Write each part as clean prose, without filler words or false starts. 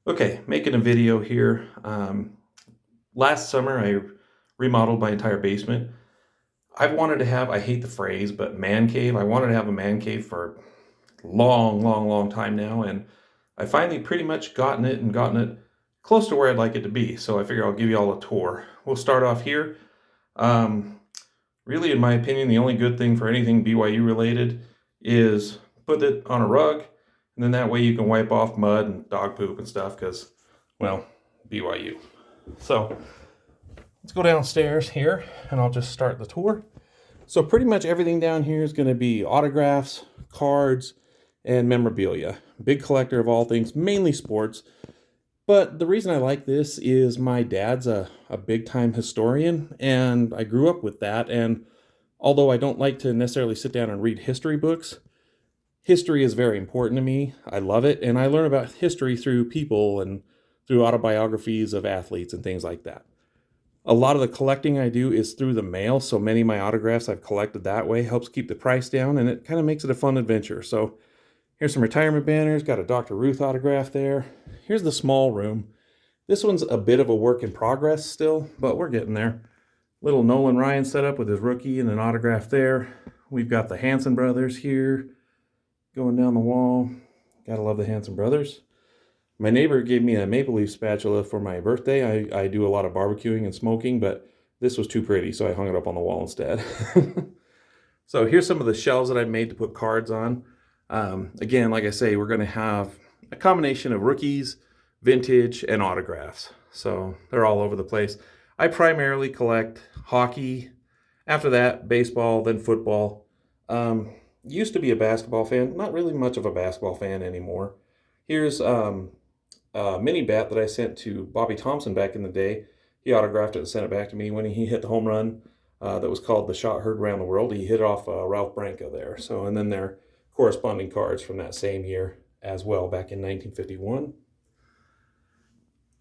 Okay, making a video here. Last summer, I remodeled my entire basement. I've wanted to have, I hate the phrase, but man cave. I wanted to have a man cave for a long, long, long time now. And I finally pretty much gotten it close to where I'd like it to be. So I figure I'll give you all a tour. We'll start off here. Um, Really, in my opinion, the only good thing for anything BYU related is put it on a rug, and then that way you can wipe off mud and dog poop and stuff because, well, BYU. So let's go downstairs here and I'll just start the tour. So, pretty much everything down here is going to be autographs, cards, and memorabilia. Big collector of all things, mainly sports. But the reason I like this is my dad's a big time historian, and I grew up with that. And although I don't like to necessarily sit down and read history books, history is very important to me. I love it, and I learn about history through people and through autobiographies of athletes and things like that. A lot of the collecting I do is through the mail, so many of my autographs I've collected that way. Helps keep the price down, and it kind of makes it a fun adventure. So here's some retirement banners, got a Dr. Ruth autograph there. Here's the small room. This one's a bit of a work in progress still, but we're getting there. Little Nolan Ryan setup with his rookie and an autograph there. We've got the Hanson brothers here going down the wall. Gotta love the Hanson brothers. My neighbor gave me a maple leaf spatula for my birthday. I do a lot of barbecuing and smoking, but this was too pretty, so I hung it up on the wall instead. So here's some of the shelves that I made to put cards on. Again, like I say, we're going to have a combination of rookies, vintage, and autographs. So they're all over the place. I primarily collect hockey. After that, baseball, then football. Used to be a basketball fan. Not really much of a basketball fan anymore. Here's a mini bat that I sent to Bobby Thompson back in the day. He autographed it and sent it back to me when he hit the home run that was called the shot heard around the world. He hit off Ralph Branco there. So, and then their corresponding cards from that same year as well, back in 1951.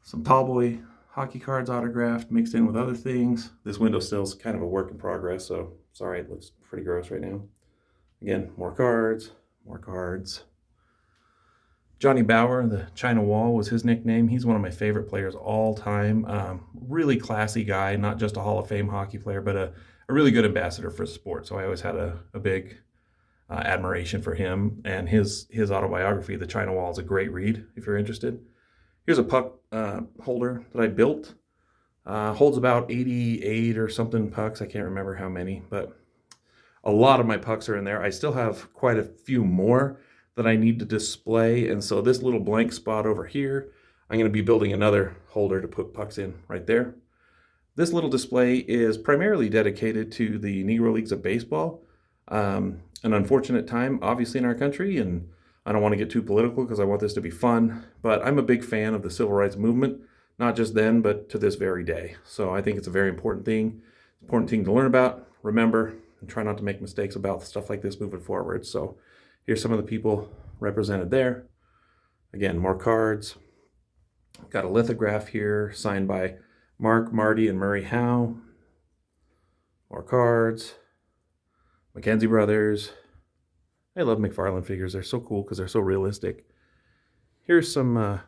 Some Tallboy hockey cards autographed, mixed in with other things. This windowsill is kind of a work in progress, so sorry, it looks pretty gross right now. Again, more cards, more cards. Johnny Bauer, the China Wall was his nickname. He's one of my favorite players all time. Really classy guy, not just a Hall of Fame hockey player, but a really good ambassador for sport. So I always had a big admiration for him. And his autobiography, The China Wall, is a great read if you're interested. Here's a puck holder that I built. Holds about 88 or something pucks. I can't remember how many, but a lot of my pucks are in there. I still have quite a few more that I need to display. And so this little blank spot over here, I'm going to be building another holder to put pucks in right there. This little display is primarily dedicated to the Negro Leagues of Baseball. An unfortunate time, obviously, in our country, and I don't want to get too political because I want this to be fun, but I'm a big fan of the civil rights movement, not just then, but to this very day. So I think it's a very important thing. It's an important thing to learn about, remember, and try not to make mistakes about stuff like this moving forward. So here's some of the people represented there. Again, more cards. Got a lithograph here signed by Mark, Marty, and Murray Howe. More cards. Mackenzie Brothers. I love McFarlane figures. They're so cool because they're so realistic. Here's some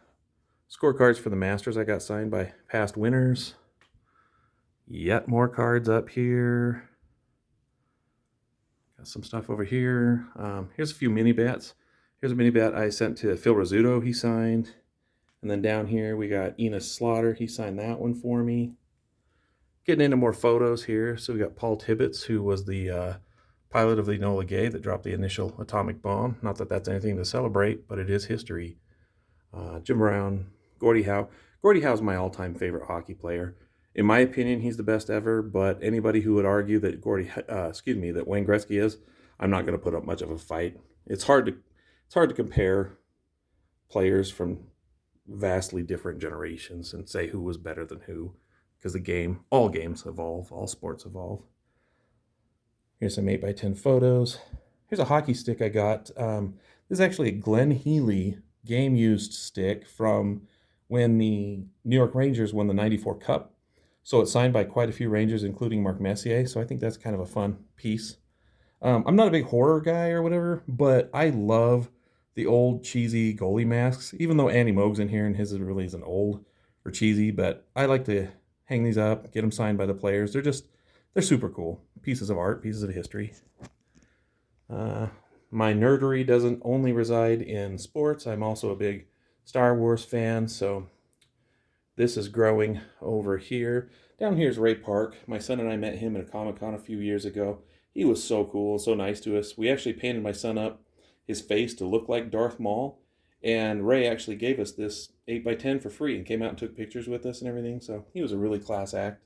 scorecards for the Masters I got signed by past winners. Yet more cards up here. Got some stuff over here. Here's a few mini bats. Here's a mini bat I sent to Phil Rizzuto. He signed. And then down here we got Enos Slaughter. He signed that one for me. Getting into more photos here. So we got Paul Tibbets, who was the pilot of the Enola Gay that dropped the initial atomic bomb. Not that that's anything to celebrate, but it is history. Jim Brown, Gordie Howe. Gordie Howe's my all-time favorite hockey player. In my opinion, he's the best ever, but anybody who would argue that that Wayne Gretzky is, I'm not going to put up much of a fight. It's hard to compare players from vastly different generations and say who was better than who, because all games evolve, all sports evolve. Here's some 8x10 photos. Here's a hockey stick I got. This is actually a Glenn Healy game-used stick from when the New York Rangers won the 94 Cup. So it's signed by quite a few Rangers, including Mark Messier. So I think that's kind of a fun piece. I'm not a big horror guy or whatever, but I love the old cheesy goalie masks, even though Andy Moog's in here and his really isn't old or cheesy, but I like to hang these up, get them signed by the players. They're super cool. Pieces of art, pieces of history. Uh, my nerdery doesn't only reside in sports. I'm also a big Star Wars fan, so this is growing over here. Down here is Ray Park. My son and I met him at a Comic-Con a few years ago. He was so cool, so nice to us. We actually painted my son up, his face to look like Darth Maul, and Ray actually gave us this 8x10 for free and came out and took pictures with us and everything, so he was a really class act.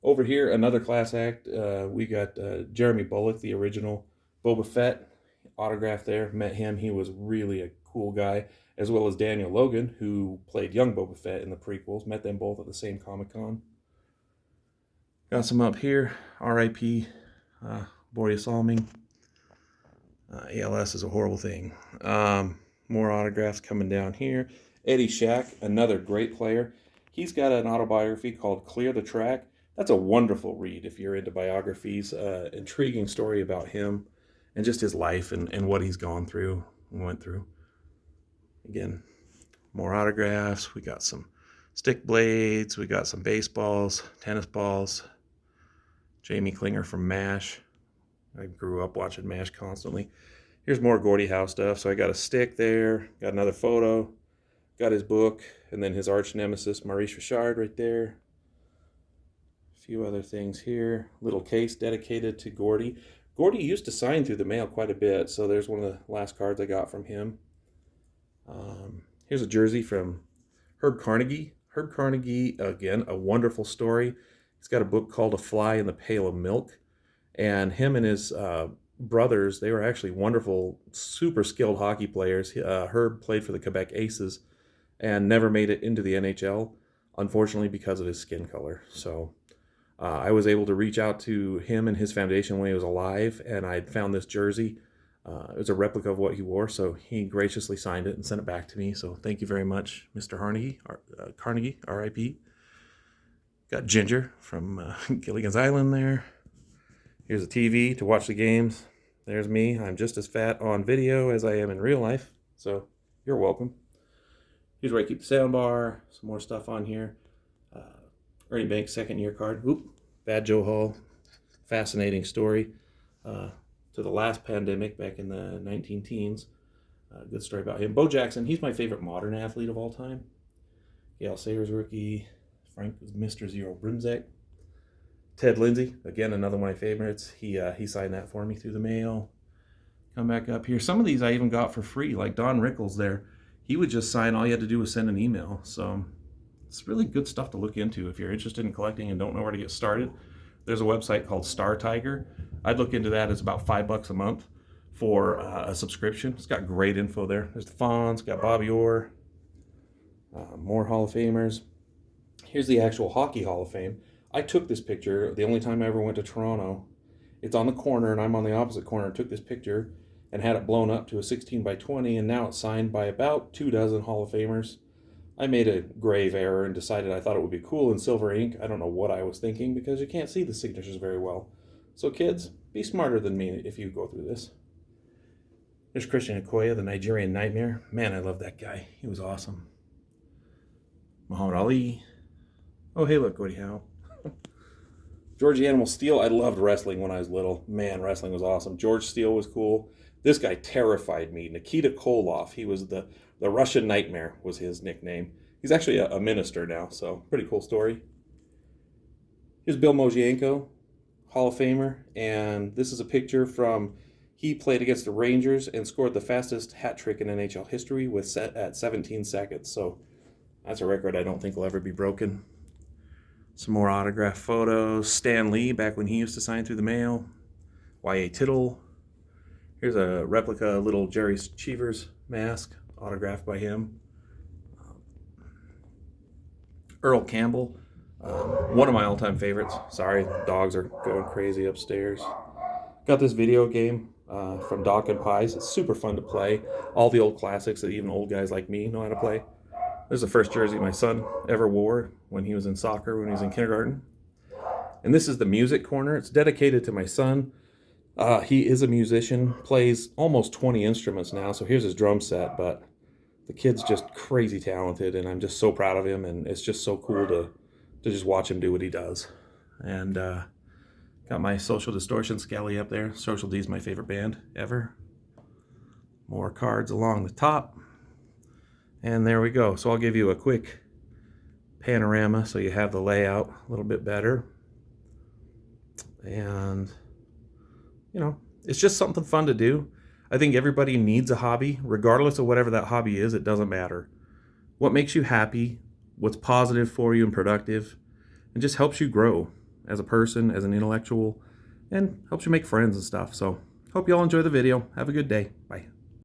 Over here, another class act, we got Jeremy Bulloch, the original Boba Fett, autograph there. Met him. He was really a cool guy, as well as Daniel Logan, who played young Boba Fett in the prequels. Met them both at the same Comic-Con. Got some up here. R.I.P. Boreas Salming. ALS is a horrible thing. More autographs coming down here. Eddie Shack, another great player. He's got an autobiography called Clear the Track. That's a wonderful read if you're into biographies. Intriguing story about him and just his life and what he's gone through and went through. Again, more autographs. We got some stick blades. We got some baseballs, tennis balls. Jamie Klinger from MASH. I grew up watching MASH constantly. Here's more Gordie Howe stuff. So I got a stick there, got another photo, got his book, and then his arch nemesis, Maurice Richard, right there. A few other things here. Little case dedicated to Gordie. Gordie used to sign through the mail quite a bit, so there's one of the last cards I got from him. Here's a jersey from Herb Carnegie. Herb Carnegie, again, a wonderful story. He's got a book called A Fly in the Pail of Milk. And him and his brothers, they were actually wonderful, super skilled hockey players. Herb played for the Quebec Aces and never made it into the NHL, unfortunately, because of his skin color. So I was able to reach out to him and his foundation when he was alive, and I found this jersey. It was a replica of what he wore, so he graciously signed it and sent it back to me. So thank you very much, Mr. Carnegie, R.I.P. Got Ginger from Gilligan's Island there. Here's a TV to watch the games. There's me. I'm just as fat on video as I am in real life, so you're welcome. Here's where I keep the sound bar. Some more stuff on here. Ernie Banks' second-year card. Oop, Bad Joe Hall. Fascinating story. To the last pandemic back in the 19-teens. Good story about him. Bo Jackson, he's my favorite modern athlete of all time. Gail Sayers rookie. Frank was Mr. Zero Brimzek. Ted Lindsay, again, another one of my favorites. He signed that for me through the mail. Come back up here. Some of these I even got for free, like Don Rickles there. He would just sign. All you had to do was send an email. So it's really good stuff to look into if you're interested in collecting and don't know where to get started. There's a website called Star Tiger. I'd look into that. It's about $5 a month for a subscription. It's got great info there. There's the Fonz, got Bobby Orr, more Hall of Famers. Here's the actual Hockey Hall of Fame. I took this picture the only time I ever went to Toronto. It's on the corner, and I'm on the opposite corner. I took this picture and had it blown up to a 16x20, and now it's signed by about 24 Hall of Famers. I made a grave error and decided I thought it would be cool in silver ink. I don't know what I was thinking because you can't see the signatures very well. So kids, be smarter than me if you go through this. There's Christian Okoye, the Nigerian Nightmare. Man, I love that guy. He was awesome. Muhammad Ali. Oh, hey, look, Gordie Howe. George Animal Steele. I loved wrestling when I was little. Man, wrestling was awesome. George Steele was cool. This guy terrified me. Nikita Koloff. He was the Russian Nightmare was his nickname. He's actually a minister now, so pretty cool story. Here's Bill Mojienko, Hall of Famer, and this is a picture from he played against the Rangers and scored the fastest hat trick in NHL history at 17 seconds. So that's a record I don't think will ever be broken. Some more autograph photos. Stan Lee, back when he used to sign through the mail. Y.A. Tittle. Here's a replica little Jerry Cheevers mask, autographed by him. Earl Campbell, one of my all-time favorites. Sorry, the dogs are going crazy upstairs. Got this video game from Doc and Pies. It's super fun to play. All the old classics that even old guys like me know how to play. This is the first jersey my son ever wore when he was in soccer, when he was in kindergarten. And this is the music corner. It's dedicated to my son. He is a musician, plays almost 20 instruments now. So here's his drum set, but the kid's just crazy talented, and I'm just so proud of him. And it's just so cool to just watch him do what he does. And got my Social Distortion Skelly up there. Social D is my favorite band ever. More cards along the top. And there we go. So I'll give you a quick panorama so you have the layout a little bit better. And, you know, it's just something fun to do. I think everybody needs a hobby, regardless of whatever that hobby is. It doesn't matter. What makes you happy, what's positive for you and productive, and just helps you grow as a person, as an intellectual, and helps you make friends and stuff. So hope you all enjoy the video. Have a good day. Bye.